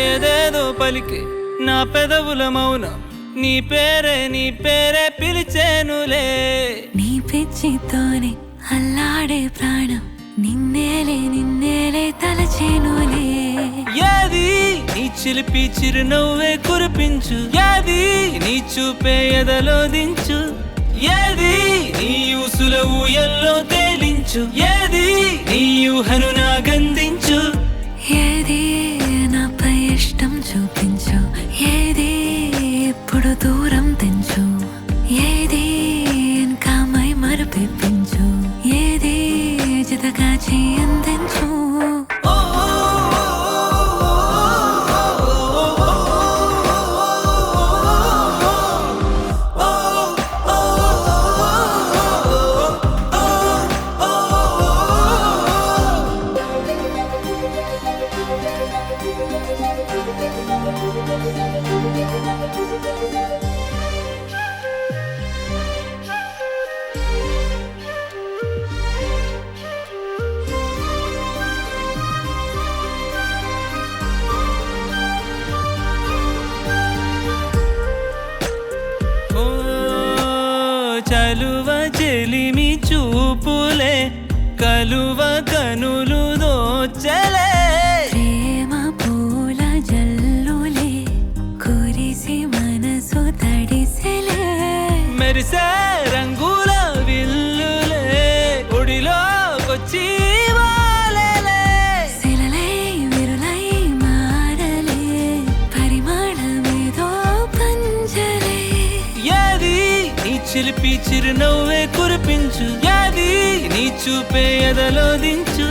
ఏదేదో పలికే నా పెదవుల మౌనం నీ పేరే పిలిచేనులే. నీ పిచ్చితోనే అల్లాడే ప్రాణం నిన్నేలే తలచేనులే. ఏది నీ చిలిపి చిరునవ్వే కురిపించు, ఏది నీ చూపే ఎదలో దించు, ఏది నీ ఊసుల ఊయల్లో తేలించు, ఏది నీ ఊహను నాగందించు. ఏది నాపై ఇష్టం చూపించు, ఏది ఎప్పుడు దూరం తెంచు, ఏది ఇంకా మై మరపిపించు, ఏది జతగా చేయందించు. చలువ చెలిమి చూపులే కలువ కనులు దోచలే. ప్రేమ పూల జల్లులే కురిసి మనసు తడిసెలే. మెరిసే రంగుల విల్లులే ఒడిలోకొచ్చి వాలెలే. శిలలై విరులై మారలే పరిమాణమేదో పంజలే. ఏది నీ చిలిపి చిరునవ్వే కురిపించు, ఏది నీ చూపే ఎదలో దించు,